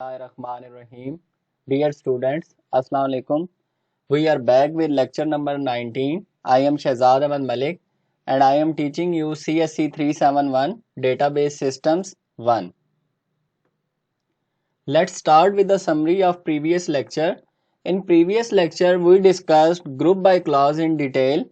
Bismillahirrahmanirrahim. Dear students, Assalamu alaikum. We are back with lecture number 19. I am Shahzad Ahmed Malik and I am teaching you CSC 371 Database Systems 1. Let's start with the summary of previous lecture. In previous lecture, we discussed group by clause in detail.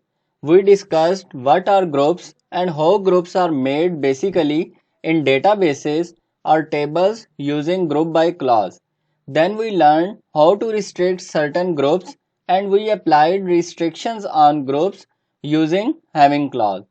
We discussed what are groups and how groups are made basically in databases or tables using group by clause. Then we learned how to restrict certain groups and we applied restrictions on groups using having clause.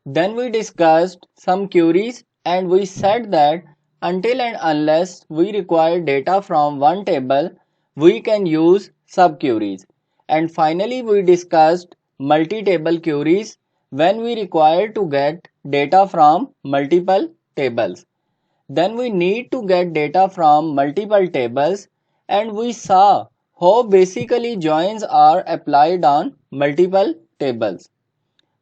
Then we discussed some queries and we said that until and unless we require data from one table, we can use subqueries. And finally, we discussed multi-table queries when we require to get data from multiple tables. Then we need to get data from multiple tables and we saw how basically joins are applied on multiple tables.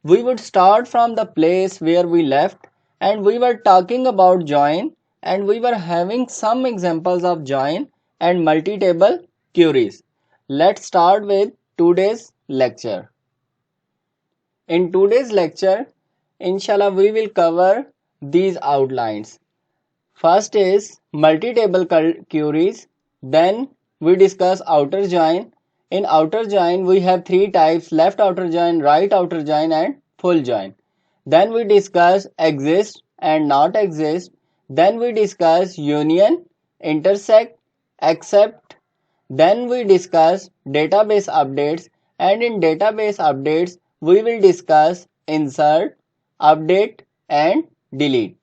We would start from the place where we left and we were talking about join and we were having some examples of join and multi-table queries. Let's start with today's lecture. In today's lecture, inshallah we will cover these outlines. First is multi-table queries, then we discuss outer join. In outer join we have three types: left outer join, right outer join and full join. Then we discuss exist and not exist. Then we discuss union, intersect, except. Then we discuss database updates and in database updates we will discuss insert, update and delete.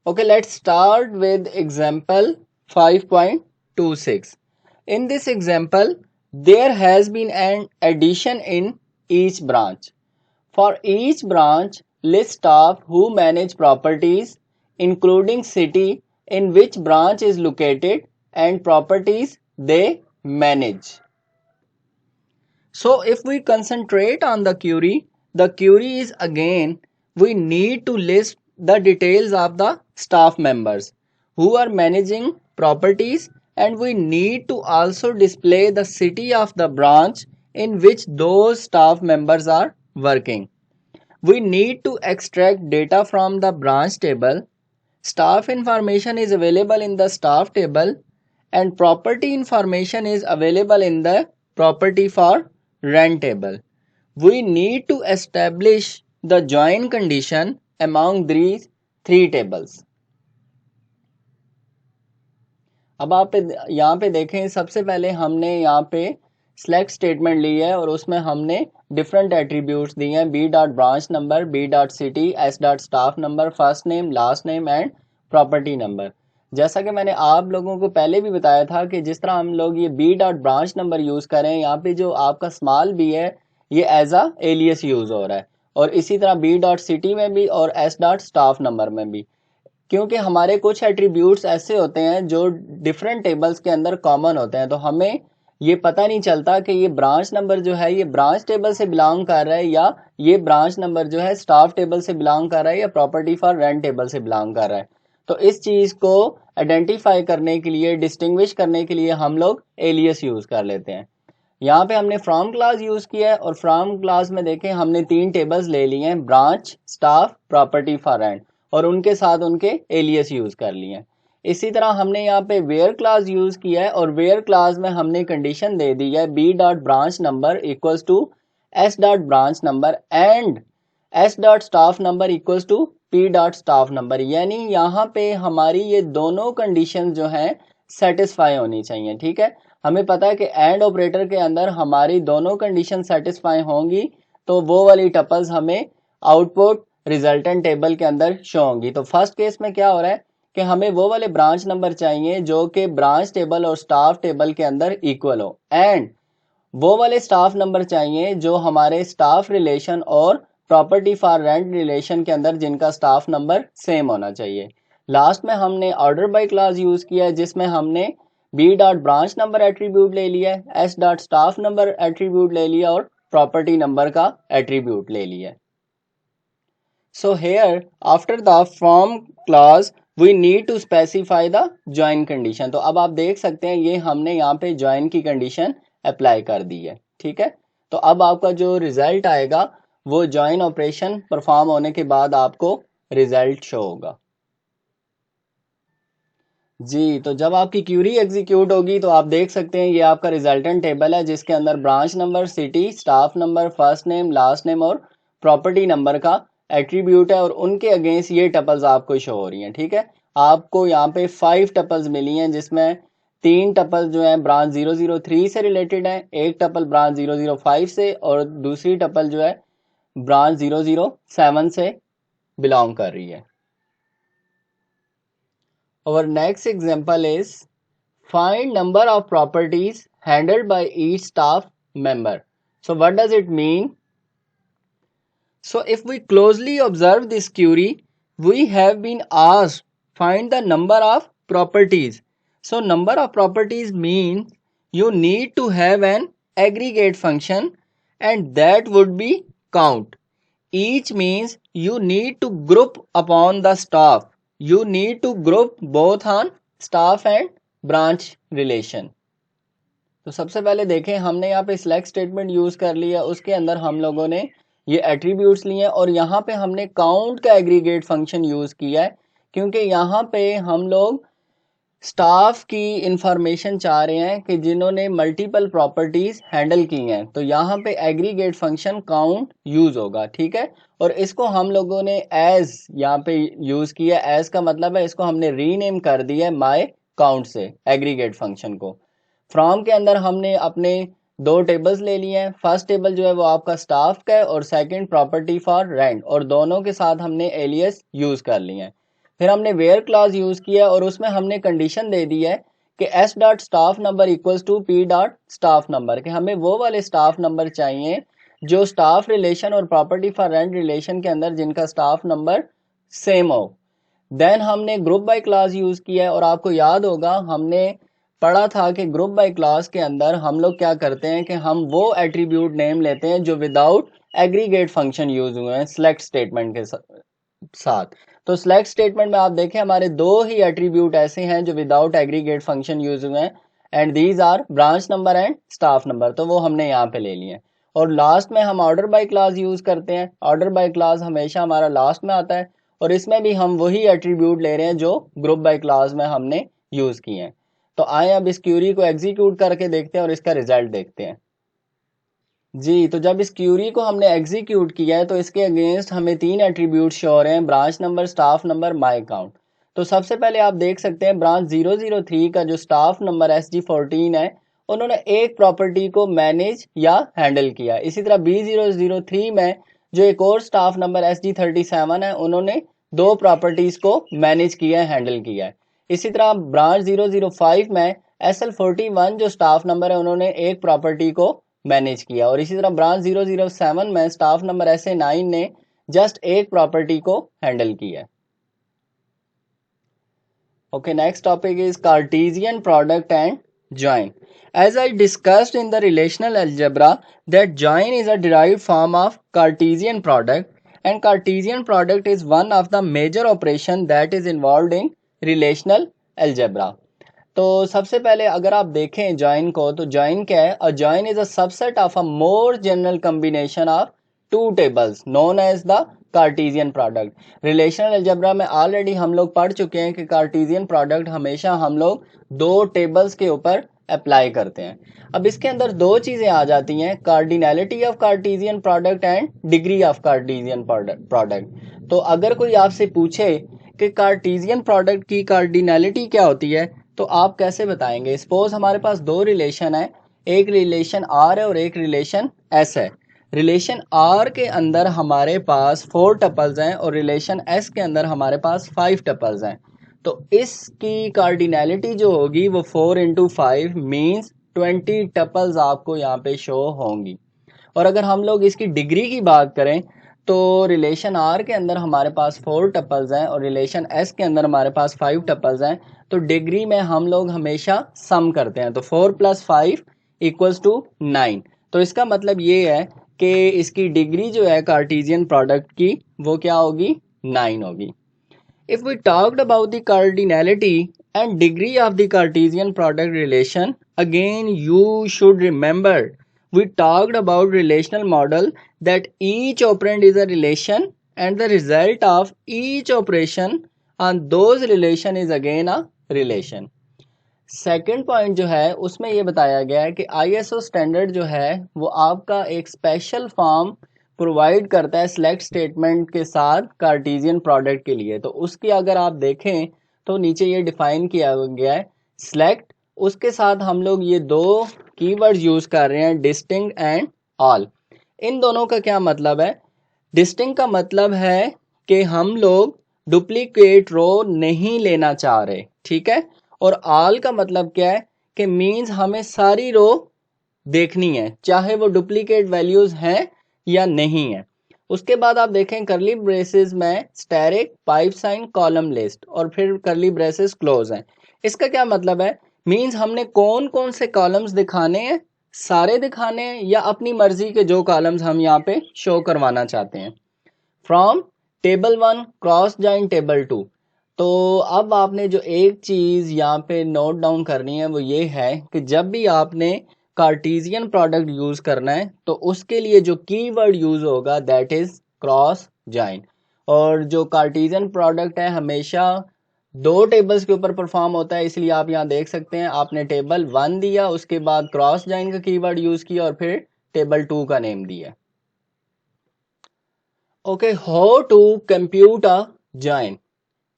Okay, let's start with example 5.26. In this example, there has been an addition in each branch. For each branch, list staff who manage properties, including city in which branch is located and properties they manage. So if we concentrate on the query is again, we need to list the details of the staff members who are managing properties and we need to also display the city of the branch in which those staff members are working. We need to extract data from the branch table. Staff information is available in the staff table and property information is available in the property for rent table. We need to establish the join condition among these three tables. अब आप यहाँ पे देखें, सबसे पहले हमने यहाँ पे select स्टेटमेंट ली है और उसमें हमने डिफरेंट एट्रीब्यूट्स दिए हैं: b dot branch number, b dot city, s dot staff number, first name, last name and property number. जैसा कि मैंने आप लोगों को पहले भी बताया था कि जिस तरह हम लोग ये b dot branch number use करें, यहाँ पे जो आपका स्मॉल b है ये एज अ एलियस यूज़ हो रहा है और इसी तरह b डॉट सिटी में भी और s डॉट स्टाफ नंबर में भी, क्योंकि हमारे कुछ एट्रीब्यूट्स ऐसे होते हैं जो डिफरेंट टेबल्स के अंदर कॉमन होते हैं, तो हमें ये पता नहीं चलता कि ये ब्रांच नंबर जो है ये ब्रांच टेबल से बिलोंग कर रहा है या ये ब्रांच नंबर जो है स्टाफ टेबल से बिलोंग कर रहा है या प्रॉपर्टी फॉर रेंट टेबल से बिलोंग कर रहा है. तो इस चीज़ को आइडेंटिफाई करने के लिए, डिस्टिंग्विश करने के लिए हम लोग एलियस यूज़ कर लेते हैं. यहाँ पे हमने फ्रॉम क्लास यूज़ किया है और फ्रॉम क्लास में देखें हमने तीन टेबल्स ले लिए हैं: branch, staff, property for rent, और उनके साथ उनके एलियस यूज़ कर लिए हैं. इसी तरह हमने यहाँ पे वेयर क्लास यूज़ किया है और वेयर क्लास में हमने कंडीशन दे दी है b dot branch number equals to s dot branch number and s dot staff number equals to p dot staff number. यानी यहाँ पे हमारी ये दोनों कंडीशन जो हैं सेटिस्फाई होनी चाहिए. ठीक है, हमें पता है कि एंड ऑपरेटर के अंदर हमारी दोनों कंडीशन सेटिस्फाई होंगी तो वो वाली टपल्स हमें आउटपुट रिजल्टेंट टेबल के अंदर शो होंगी. तो फर्स्ट केस में क्या हो रहा है कि हमें वो वाले ब्रांच नंबर चाहिए जो कि ब्रांच टेबल और स्टाफ टेबल के अंदर इक्वल हो एंड वो वाले स्टाफ नंबर चाहिए जो हमारे स्टाफ रिलेशन और प्रॉपर्टी फॉर रेंट रिलेशन के अंदर जिनका स्टाफ नंबर सेम होना चाहिए. लास्ट में हमने ऑर्डर बाय क्लास यूज़ किया है जिसमें हमने b dot branch number attribute ले लिया है, s dot staff number attribute ले लिया और प्रॉपर्टी नंबर का एट्रीब्यूट ले लिया. So here after the from clause we need to specify the join condition. तो अब आप देख सकते हैं ये हमने यहाँ पे ज्वाइन की कंडीशन अप्लाई कर दी है, ठीक है। तो अब आपका जो रिजल्ट आएगा वो ज्वाइन ऑपरेशन परफॉर्म होने के बाद आपको रिजल्ट शो होगा। जी, तो जब आपकी क्यूरी एग्जीक्यूट होगी तो आप देख सकते हैं ये आपका रिजल्टेंट टेबल है जिसके अंदर branch number, city, staff number, first name, last name और प्रॉपर्टी नंबर का एट्रीब्यूट है और उनके अगेंस्ट ये टपल्स आपको शो हो रही हैं, ठीक है। आपको यहाँ पे 5 टपल्स मिली हैं जिसमें 3 टपल जो है ब्रांच 003 से रिलेटेड है, एक टपल ब्रांच 005 से और दूसरी टपल जो है ब्रांच 007 से बिलोंग कर रही है। Our next example is find number of properties handled by each staff member. So what does it mean? So if we closely observe this query, we have been asked find the number of properties. So number of properties means you need to have an aggregate function and that would be count. Each means you need to group upon the staff. You need to group both on staff and branch relation. तो सबसे पहले देखें हमने यहाँ पे select statement use कर लिया, उसके अंदर हम लोगों ने ये एट्रीब्यूट्स लिए हैं और यहाँ पे हमने काउंट का एग्रीगेट फंक्शन यूज किया है क्योंकि यहाँ पे हम लोग स्टाफ की इंफॉर्मेशन चाह रहे हैं कि जिन्होंने मल्टीपल प्रॉपर्टीज हैंडल की हैं, तो यहाँ पे एग्रीगेट फंक्शन काउंट यूज होगा, ठीक है। और इसको हम लोगों ने एज यहाँ पे यूज किया, एज का मतलब है इसको हमने रीनेम कर दिया है माय काउंट से एग्रीगेट फंक्शन को। फ्रॉम के अंदर हमने अपने 2 टेबल्स ले लिए हैं। फर्स्ट टेबल जो है वो आपका स्टाफ का है और सेकंड प्रॉपर्टी फॉर रेंट, और दोनों के साथ हमने एलियस यूज कर लिए हैं। फिर हमने वेयर क्लास यूज किया और उसमें हमने कंडीशन दे दी है कि s dot staff number equals to P dot staff number, कि हमें वो वाले स्टाफ नंबर चाहिए जो स्टाफ रिलेशन और प्रॉपर्टी फॉर रेंट रिलेशन के अंदर जिनका स्टाफ नंबर सेम हो। देन हमने ग्रुप बाय क्लास यूज किया है और आपको याद होगा हमने पढ़ा था कि ग्रुप बाय क्लास के अंदर हम लोग क्या करते हैं कि हम वो एट्रीब्यूट नेम लेते हैं जो विदाउट एग्रीगेट फंक्शन यूज हुए हैं सिलेक्ट स्टेटमेंट के साथ। तो सिलेक्ट स्टेटमेंट में आप देखें हमारे 2 ही एट्रीब्यूट ऐसे हैं जो विदाउट एग्रीगेट फंक्शन यूज हुए हैं and these are branch number and staff number, तो वो हमने यहाँ पे ले लिए हैं। और लास्ट में हम ऑर्डर बाय क्लास यूज करते हैं। ऑर्डर बाय क्लास हमेशा हमारा लास्ट में आता है और इसमें भी हम वही एट्रीब्यूट ले रहे हैं जो ग्रुप बाय क्लास में हमने यूज किए हैं। तो आए अब इस क्यूरी को एग्जीक्यूट करके देखते हैं और इसका रिजल्ट देखते हैं। जी, तो जब इस क्यूरी को हमने एग्जीक्यूट किया है तो इसके अगेंस्ट हमें 3 एट्रीब्यूट शो हो रहे हैं, branch number, staff number, my account. तो सबसे पहले आप देख सकते हैं ब्रांच 003 का जो स्टाफ नंबर SG14 है उन्होंने एक प्रॉपर्टी को मैनेज या हैंडल किया। इसी तरह B003 में जो एक और स्टाफ नंबर SG37 है उन्होंने 2 प्रॉपर्टीज को मैनेज किया है, हैंडल किया है। इसी तरह ब्रांच 005 में SL41 जो स्टाफ नंबर है उन्होंने एक प्रॉपर्टी को मैनेज किया और इसी तरह ब्रांच 007 में स्टाफ नंबर SA9 ने जस्ट एक प्रॉपर्टी को हैंडल किया। Okay, next topic is Cartesian product and join. As I discussed in the relational algebra that join is a derived form of Cartesian product and Cartesian product is one of the major operation that is involved in relational algebra. तो सबसे पहले अगर आप देखें join को तो join क्या है? A join is a subset of a more general combination of 2 tables known as the Cartesian product. Relational algebra में ऑलरेडी हम लोग पढ़ चुके हैं कि कार्टेशियन प्रोडक्ट हमेशा हम लोग 2 टेबल्स के ऊपर अप्लाई करते हैं। अब इसके अंदर 2 चीजें आ जाती हैं, cardinality of Cartesian product and degree of Cartesian product. तो अगर कोई आपसे पूछे कि कार्टेशियन प्रोडक्ट की कार्डिनैलिटी क्या होती है तो आप कैसे बताएंगे? सपोज हमारे पास 2 रिलेशन है, एक रिलेशन आर है और एक रिलेशन एस है। रिलेशन आर के अंदर हमारे पास 4 टपल्स हैं और रिलेशन एस के अंदर हमारे पास 5 टपल्स हैं। तो इसकी कार्डिनैलिटी जो होगी वो 4 इंटू 5 मीन्स 20 टपल्स आपको यहाँ पे शो होंगी। और अगर हम लोग इसकी डिग्री की बात करें तो रिलेशन आर के अंदर हमारे पास 4 टपल्स हैं और रिलेशन एस के अंदर हमारे पास 5 टपल्स हैं। तो डिग्री में हम लोग हमेशा सम करते हैं, तो 4 + 5 = 9। तो इसका मतलब ये है कि इसकी डिग्री जो है कार्टेशियन प्रोडक्ट की वो क्या होगी? 9 होगी। If we talked about the cardinality and degree of the Cartesian product relation, again you should remember we talked about relational model that each operand is a relation and the result of each operation on those relation is again a relation. Second point जो है उसमें ये बताया गया है कि ISO standard जो है वो आपका एक स्पेशल फॉर्म प्रोवाइड करता है सिलेक्ट स्टेटमेंट के साथ कार्टेशियन प्रोडक्ट के लिए। तो उसकी अगर आप देखें तो नीचे ये डिफाइन किया गया है सिलेक्ट, उसके साथ हम लोग ये दो कीवर्ड्स यूज कर रहे हैं डिस्टिंक्ट एंड ऑल। इन दोनों का क्या मतलब है? डिस्टिंक्ट का मतलब है कि हम लोग डुप्लीकेट रो नहीं लेना चाह रहे, ठीक है। और ऑल का मतलब क्या है कि मींस हमें सारी रो देखनी है चाहे वो डुप्लीकेट वैल्यूज हैं या नहीं है। उसके बाद आप देखें करली ब्रेसेस में static pipe sign column list और फिर करली ब्रेसेस क्लोज हैं। इसका क्या मतलब है? मींस हमने कौन कौन से कॉलम्स दिखाने हैं, सारे दिखाने हैं या अपनी मर्जी के जो कॉलम्स हम यहाँ पे शो करवाना चाहते हैं। From table 1 cross join table 2। तो अब आपने जो एक चीज़ यहाँ पे नोट डाउन करनी है वो ये है कि जब भी आपने कार्टेशियन प्रोडक्ट यूज़ करना है तो उसके लिए जो कीवर्ड यूज़ होगा दैट इज़ क्रॉस जॉइन। और जो कार्टेशियन प्रोडक्ट है हमेशा दो टेबल्स के ऊपर परफॉर्म होता है, इसलिए आप यहाँ देख सकते हैं आपने टेबल 1 दिया, उसके बाद क्रॉस जॉइन का कीवर्ड यूज़ किया और फिर टेबल 2 का नेम दिया। Okay, how to compute a join.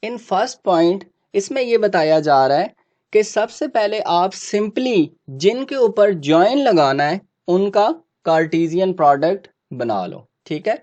In first point इसमें यह बताया जा रहा है कि सबसे पहले आप सिंपली जिनके ऊपर जॉइन लगाना है उनका कार्टेशियन प्रोडक्ट बना लो, ठीक है।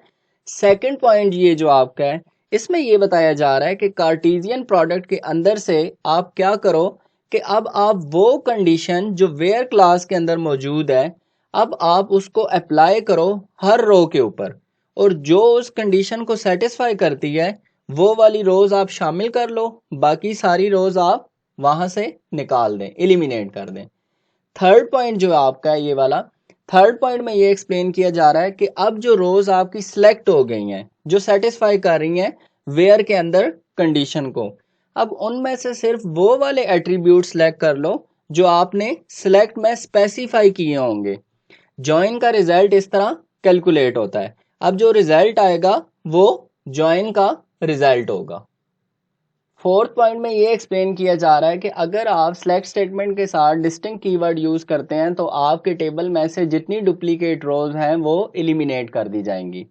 सेकंड पॉइंट ये जो आपका है इसमें यह बताया जा रहा है कि कार्टेशियन प्रोडक्ट के अंदर से आप क्या करो कि अब आप वो कंडीशन जो वेयर क्लास के अंदर मौजूद है अब आप उसको अप्लाई करो हर रो के ऊपर, और जो उस कंडीशन को सेटिस्फाई करती है वो वाली रोज आप शामिल कर लो, बाकी सारी रोज आप वहां से निकाल दें, एलिमिनेट कर दें। थर्ड पॉइंट जो आपका है ये वाला, थर्ड पॉइंट में ये एक्सप्लेन किया जा रहा है कि अब जो रोज आपकी सिलेक्ट हो गई हैं जो सेटिस्फाई कर रही हैं वेयर के अंदर कंडीशन को, अब उनमें से सिर्फ वो वाले एट्रीब्यूट सेलेक्ट कर लो जो आपने सिलेक्ट में स्पेसिफाई किए होंगे। जॉइन का रिजल्ट इस तरह कैलकुलेट होता है। अब जो रिजल्ट आएगा वो जॉइन का रिजल्ट होगा। फोर्थ पॉइंट में ये एक्सप्लेन किया जा रहा है कि अगर आप सिलेक्ट स्टेटमेंट के साथ डिस्टिंक्ट कीवर्ड यूज करते हैं तो आपके टेबल में से जितनी डुप्लीकेट रोज हैं वो एलिमिनेट कर दी जाएंगी।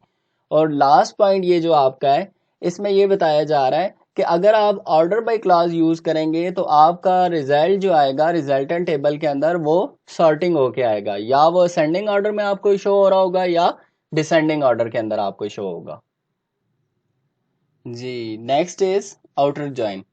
और लास्ट पॉइंट ये जो आपका है इसमें ये बताया जा रहा है कि अगर आप ऑर्डर बाय क्लास यूज करेंगे तो आपका रिजल्ट जो आएगा रिजल्टेंट टेबल के अंदर वो सॉर्टिंग होके आएगा, या वो असेंडिंग ऑर्डर में आपको शो हो रहा होगा या डिसेंडिंग ऑर्डर के अंदर आपको शो होगा। जी, नेक्स्ट इज आउटर जॉइन।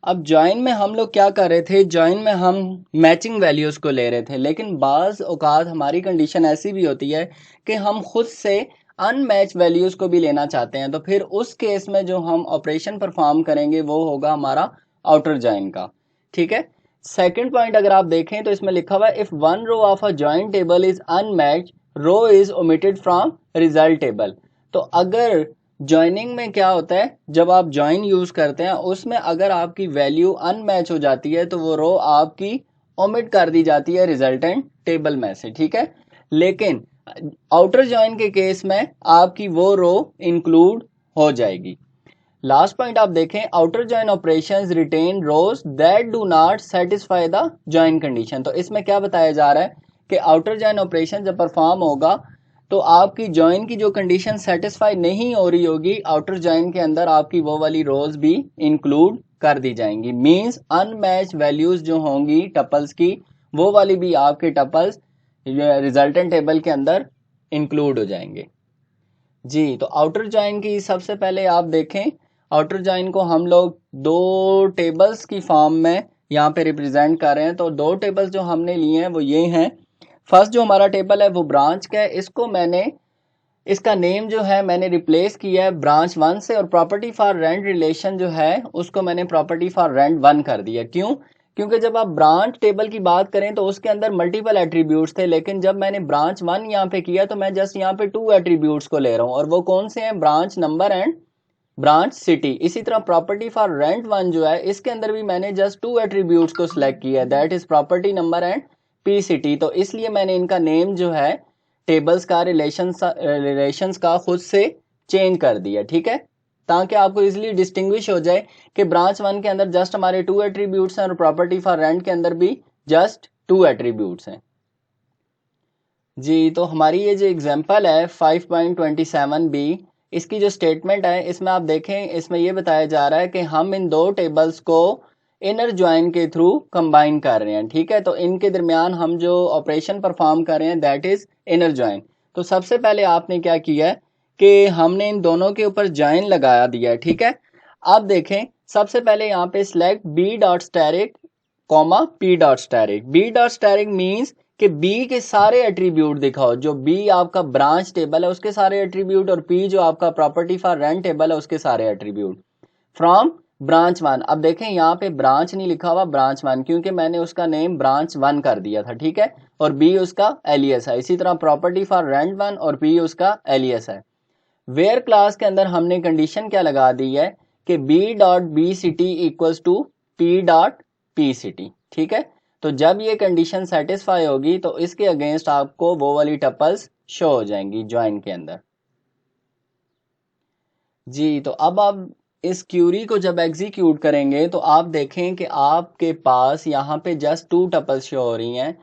अब जॉइन में हम लोग क्या कर रहे थे, जॉइन में हम मैचिंग वैल्यूज को ले रहे थे, लेकिन बाज औकात हमारी कंडीशन ऐसी भी होती है कि हम खुद से अनमैच वैल्यूज को भी लेना चाहते हैं। तो फिर उस केस में जो हम ऑपरेशन परफॉर्म करेंगे वो होगा हमारा आउटर जॉइन का, ठीक है। सेकंड पॉइंट अगर आप देखें तो इसमें लिखा हुआ है if one row of a join table is unmatched row is omitted from result table. तो अगर जॉइनिंग में क्या होता है, जब आप जॉइन यूज करते हैं उसमें अगर आपकी वैल्यू अनमैच हो जाती है तो वो रो आपकी ओमिट कर दी जाती है रिजल्टेंट टेबल में से, ठीक है। लेकिन आउटर जॉइन के केस में आपकी वो रो इंक्लूड हो जाएगी। लास्ट पॉइंट आप देखें outer join operations retain rows that do not satisfy the join condition. तो इसमें क्या बताया जा रहा है कि आउटर जॉइन ऑपरेशन जब परफॉर्म होगा तो आपकी जॉइन की जो कंडीशन सेटिस्फाई नहीं हो रही होगी आउटर जॉइन के अंदर आपकी वो वाली रोज भी इंक्लूड कर दी जाएंगी। मींस अनमैच वैल्यूज जो होंगी टपल्स की वो वाली भी आपके टपल्स रिजल्टेंट टेबल के अंदर इंक्लूड हो जाएंगे। जी, तो आउटर जॉइन की सबसे पहले आप देखें आउटर जॉइन को हम लोग दो टेबल्स की फॉर्म में यहाँ पे रिप्रेजेंट कर रहे हैं। तो दो टेबल्स जो हमने लिए हैं वो ये हैं। फर्स्ट जो हमारा टेबल है वो ब्रांच का है, इसको मैंने इसका नेम जो है मैंने रिप्लेस किया है ब्रांच 1 से, और प्रॉपर्टी फॉर रेंट रिलेशन जो है उसको मैंने प्रॉपर्टी फॉर रेंट 1 कर दिया। क्यों? क्योंकि जब आप ब्रांच टेबल की बात करें तो उसके अंदर मल्टीपल एट्रीब्यूट्स थे, लेकिन जब मैंने ब्रांच 1 यहाँ पे किया तो मैं जस्ट यहाँ पे 2 एट्रीब्यूट्स को ले रहा हूँ, और वो कौन से हैं, branch number and branch city. इसी तरह प्रॉपर्टी फॉर रेंट वन जो है इसके अंदर भी मैंने जस्ट 2 एट्रीब्यूट्स को सिलेक्ट किया है, that is property number and P city. तो इसलिए मैंने इनका नेम जो है टेबल्स का रिलेशंस का खुद से चेंज कर दिया, ठीक है, ताकि आपको इजीली डिस्टिंग्विश हो जाए कि ब्रांच वन के अंदर जस्ट हमारे 2 एट्रीब्यूट्स हैं और प्रॉपर्टी फॉर रेंट के अंदर भी जस्ट 2 एट्रीब्यूट्स हैं। जी, तो हमारी ये जो एग्जांपल है 5.27b, इसकी जो स्टेटमेंट है इसमें आप देखें, इसमें ये बताया जा रहा है कि हम इन दो टेबल्स को इनर ज्वाइन के थ्रू कंबाइन कर रहे हैं, ठीक है। तो इनके दरमियान हम जो ऑपरेशन परफॉर्म कर रहे हैं दैट इज इनर ज्वाइन। तो सबसे पहले आपने क्या किया है कि हमने इन दोनों के ऊपर ज्वाइन लगा दिया है, ठीक है। अब देखें, सबसे पहले यहाँ पे select b dot static comma p dot static. B dot static means कि बी के सारे एट्रीब्यूट दिखाओ, जो बी आपका ब्रांच टेबल है उसके सारे एट्रीब्यूट, और पी जो आपका प्रॉपर्टी फॉर रेंट टेबल है उसके सारे एट्रीब्यूट फ्रॉम ब्रांच वन। अब देखें यहाँ पे ब्रांच नहीं लिखा हुआ, ब्रांच वन, क्योंकि मैंने उसका नेम ब्रांच वन कर दिया था, ठीक है, और बी उसका एलियस है। इसी तरह प्रॉपर्टी फॉर रेंट वन और पी उसका एलियस है। वेयर क्लास के अंदर हमने कंडीशन क्या लगा दी है कि b dot B city equals to P dot P city, ठीक है। तो जब ये कंडीशन सेटिस्फाई होगी तो इसके अगेंस्ट आपको वो वाली टपल्स शो हो जाएंगी ज्वाइन के अंदर। जी, तो अब आप इस क्यूरी को जब एग्जीक्यूट करेंगे तो आप देखें कि आपके पास यहाँ पे जस्ट 2 टपल्स शो हो रही हैं,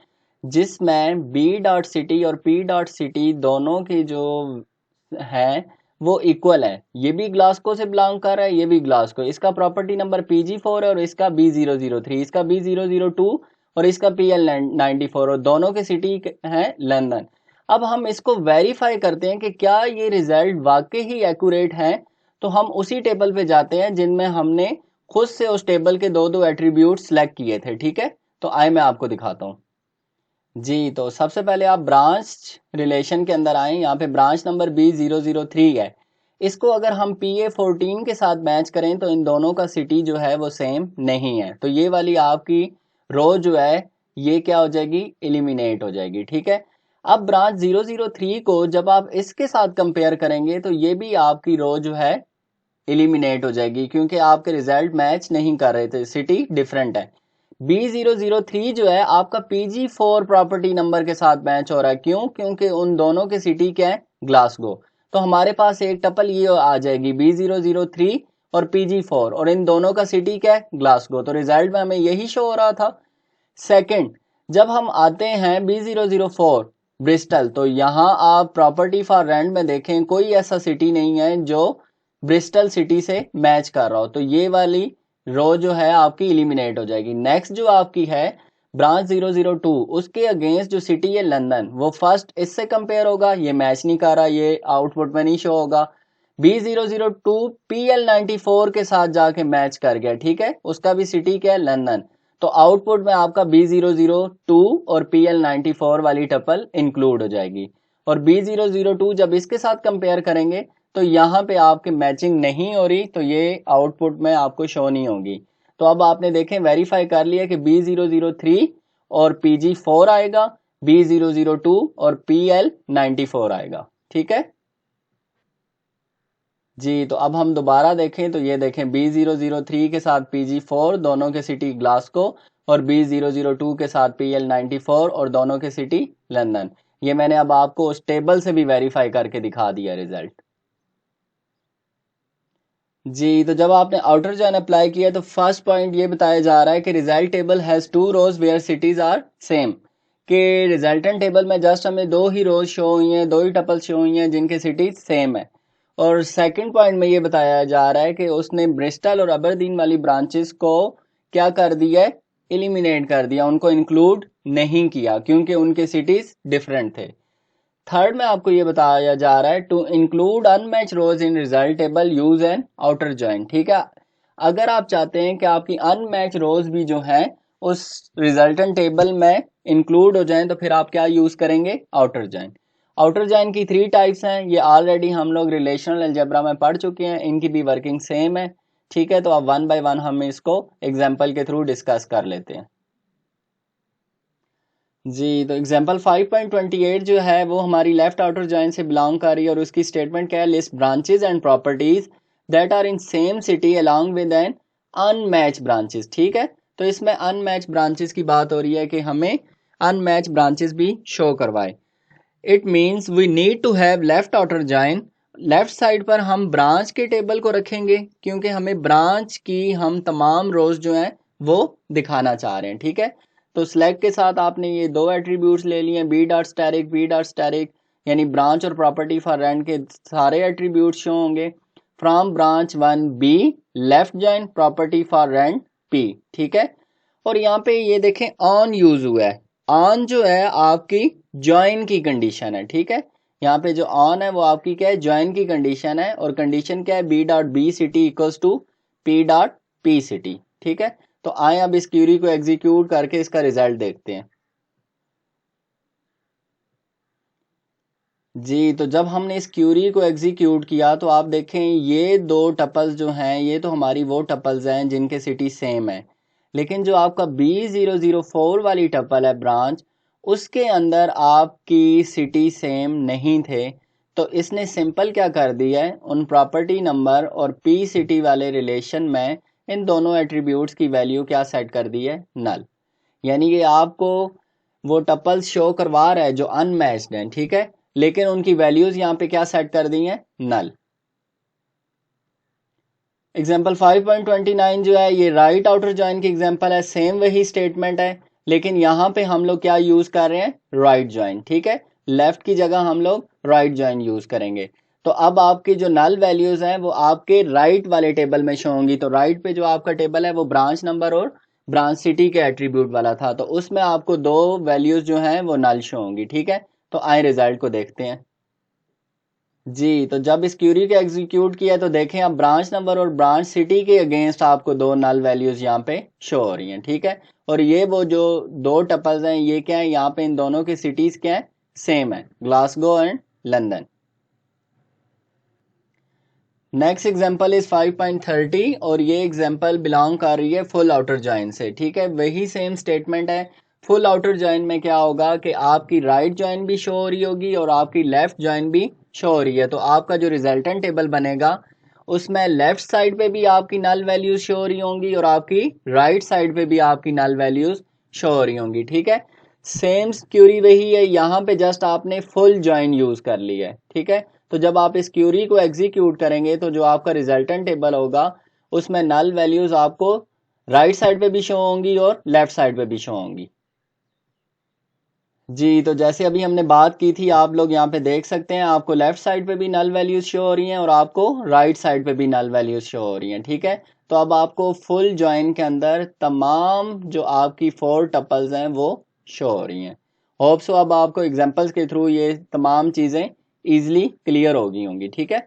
जिसमें बी डॉट सिटी और पी डॉट सिटी दोनों की जो है वो इक्वल है। ये भी ग्लासको से बिलोंग कर रहा है, ये भी ग्लासको। इसका प्रॉपर्टी नंबर PG4 है और इसका B003, इसका B002 और इसका PL94, और दोनों के सिटी है लंदन। अब हम इसको वेरीफाई करते हैं कि क्या ये रिजल्ट वाकई ही एक्यूरेट है। तो हम उसी टेबल पे जाते हैं जिनमें हमने खुद से उस टेबल के दो एट्रीब्यूट सेलेक्ट किए थे, ठीक है। तो आए मैं आपको दिखाता हूँ। जी, तो सबसे पहले आप ब्रांच रिलेशन के अंदर आए, यहाँ पे ब्रांच नंबर B003 है। इसको अगर हम PA14 के साथ मैच करें तो इन दोनों का सिटी जो है वो सेम नहीं है, तो ये वाली आपकी रो जो है ये क्या हो जाएगी, एलिमिनेट हो जाएगी, ठीक है। अब ब्रांच 003 को जब आप इसके साथ कंपेयर करेंगे तो ये भी आपकी रो जो है एलिमिनेट हो जाएगी, क्योंकि आपके रिजल्ट मैच नहीं कर रहे थे, सिटी डिफरेंट है। B003 जो है आपका PG4 प्रॉपर्टी नंबर के साथ मैच हो रहा है, क्यों, क्योंकि उन दोनों के सिटी क्या है, ग्लासगो। तो हमारे पास एक टपल ये आ जाएगी B003 और PG4, और इन दोनों का सिटी क्या है, ग्लासगो। तो रिजल्ट में हमें यही शो हो रहा था। सेकंड, जब हम आते हैं B004 ब्रिस्टल, तो यहाँ आप प्रॉपर्टी फॉर रेंट में देखें कोई ऐसा सिटी नहीं है जो ब्रिस्टल सिटी से मैच कर रहा हो, तो ये वाली रो जो है आपकी एलिमिनेट हो जाएगी। नेक्स्ट जो आपकी है ब्रांच 002, उसके अगेंस्ट जो सिटी है लंदन, वो फर्स्ट इससे कंपेयर होगा, ये मैच नहीं कर रहा, ये आउटपुट में नहीं शो होगा। B002 PL94 के साथ जाके मैच कर गया, ठीक है, उसका भी सिटी क्या है, लंदन। तो आउटपुट में आपका B002 और PL94 वाली टपल इंक्लूड हो जाएगी। और B002 जब इसके साथ कंपेयर करेंगे तो यहाँ पे आपके मैचिंग नहीं हो रही, तो ये आउटपुट में आपको शो नहीं होगी। तो अब आपने देखें वेरीफाई कर लिया कि B003 और PG4 आएगा, B002 और PL94 आएगा, ठीक है जी। तो अब हम दोबारा देखें तो ये देखें B003 के साथ PG4 दोनों के सिटी ग्लासगो, और B002 के साथ PL94 और दोनों के सिटी लंदन। ये मैंने अब आपको उस टेबल से भी वेरीफाई करके दिखा दिया रिजल्ट। जी, तो जब आपने आउटर जॉइन अप्लाई किया तो फर्स्ट पॉइंट ये बताया जा रहा है कि result table has 2 rows where cities are same, कि रिजल्टेंट टेबल में जस्ट हमें 2 ही रोज शो हुई हैं, 2 ही टपल शो हुई हैं जिनके सिटीज सेम है। और सेकंड पॉइंट में ये बताया जा रहा है कि उसने ब्रिस्टल और अबरदीन वाली ब्रांचेस को क्या कर दिया है, एलिमिनेट कर दिया, उनको इंक्लूड नहीं किया क्योंकि उनके सिटीज डिफरेंट थे। थर्ड में आपको ये बताया जा रहा है to include unmatched rows in result table use an outer join, ठीक है। अगर आप चाहते हैं कि आपकी अनमैच रोज भी जो है उस रिजल्टेंट टेबल में इंक्लूड हो जाएं तो फिर आप क्या यूज करेंगे, आउटर ज्वाइन। आउटर ज्वाइन की 3 टाइप्स हैं, ये ऑलरेडी हम लोग रिलेशनल अलजेब्रा में पढ़ चुके हैं, इनकी भी वर्किंग सेम है, ठीक है। तो अब 1 बाय 1 हम इसको एग्जाम्पल के थ्रू डिस्कस कर लेते हैं। जी, तो एग्जाम्पल 5.28 जो है वो हमारी लेफ्ट आउटर जॉइन से बिलोंग कर रही है, और उसकी स्टेटमेंट क्या है, list branches and properties that are in same city along with an unmatch branches. ठीक है, तो इसमें अनमैच ब्रांचेस की बात हो रही है कि हमें अनमैच ब्रांचेस भी शो करवाए। It means we need to have left outer join. Left side पर हम ब्रांच के टेबल को रखेंगे क्योंकि हमें ब्रांच की हम तमाम रोज जो हैं वो दिखाना चाह रहे हैं। ठीक है, तो सिलेक्ट के साथ आपने ये दो एट्रीब्यूट्स ले लिए, B dot static, B dot static, यानी ब्रांच और प्रॉपर्टी फॉर रेंट के सारे एट्रीब्यूट शो होंगे। From branch 1 B left join property for rent P. ठीक है, और यहाँ पे ये देखें ऑन यूज हुआ है। ऑन जो है आपकी ज्वाइन की कंडीशन है। ठीक है, यहाँ पे जो ऑन है वो आपकी क्या है, ज्वाइन की कंडीशन है, और कंडीशन क्या है, B dot B city equals to P dot P city. ठीक है, तो आए अब इस क्यूरी को एग्जीक्यूट करके इसका रिजल्ट देखते हैं। जी, तो जब हमने इस क्यूरी को एग्जीक्यूट किया तो आप देखें ये दो टपल्स जो हैं ये तो हमारी वो टपल्स हैं जिनके सिटी सेम है, लेकिन जो आपका B004 वाली टपल है ब्रांच, उसके अंदर आपकी सिटी सेम नहीं थे। तो इसने सिंपल क्या कर दिया है, उन प्रॉपर्टी नंबर और पी सिटी वाले रिलेशन में इन दोनों एट्रीब्यूट्स की वैल्यू क्या सेट कर दी है, नल। यानी कि आपको वो टपल्स शो करवा रहा है जो अनमैच्ड हैं। ठीक है, लेकिन उनकी वैल्यूज यहां पे क्या सेट कर दी हैं, नल। एग्जाम्पल 5.29 जो है ये राइट आउटर जॉइन की एग्जाम्पल है, सेम वही स्टेटमेंट है, लेकिन यहाँ पे हम लोग क्या यूज कर रहे हैं, राइट जॉइन। ठीक है, लेफ्ट की जगह हम लोग राइट जॉइन यूज करेंगे। तो अब आपकी जो नल वैल्यूज हैं वो आपके राइट वाले टेबल में शो होंगी। तो राइट पे जो आपका टेबल है वो ब्रांच नंबर और ब्रांच सिटी के एट्रीब्यूट वाला था, तो उसमें आपको दो वैल्यूज जो हैं वो नल शो होंगी। ठीक है, तो आए रिजल्ट को देखते हैं। जी, तो जब इस क्यूरी को एग्जीक्यूट किया तो देखें अब ब्रांच नंबर और ब्रांच सिटी के अगेंस्ट आपको दो नल वैल्यूज यहाँ पे शो हो रही हैं। ठीक है, और ये वो जो दो टपल्स हैं ये क्या है, यहाँ पे इन दोनों की सिटीज क्या है, सेम है, Glasgow and London. Next example is 5.30 और ये एग्जांपल बिलोंग कर रही है फुल आउटर जॉइन से। ठीक है, वही सेम स्टेटमेंट है। फुल आउटर जॉइन में क्या होगा कि आपकी राइट जॉइन भी शो हो रही होगी और आपकी लेफ्ट जॉइन भी शो हो रही है। तो आपका जो रिजल्टेंट टेबल बनेगा उसमें लेफ्ट साइड पे भी आपकी नल वैल्यूज शो हो रही होंगी और आपकी राइट साइड पे भी आपकी नल वैल्यूज शो हो रही होंगी। ठीक है, सेम क्यूरी वही है, यहाँ पे जस्ट आपने फुल जॉइन यूज कर ली है। ठीक है, तो जब आप इस क्यूरी को एग्जीक्यूट करेंगे तो जो आपका रिजल्टेंट टेबल होगा उसमें नल वैल्यूज आपको राइट साइड पे भी शो होंगी और लेफ्ट साइड पे भी शो होंगी। जी, तो जैसे अभी हमने बात की थी आप लोग यहाँ पे देख सकते हैं आपको लेफ्ट साइड पे भी नल वैल्यूज शो हो रही हैं और आपको राइट साइड पे भी नल वैल्यूज शो हो रही हैं। ठीक है, तो अब आपको फुल जॉइन के अंदर तमाम जो आपकी फोर टपल्स हैं वो शो हो रही हैं। होप सो अब आपको एग्जांपल्स के थ्रू ये तमाम चीज़ें इजीली क्लियर हो गई होंगी। ठीक है।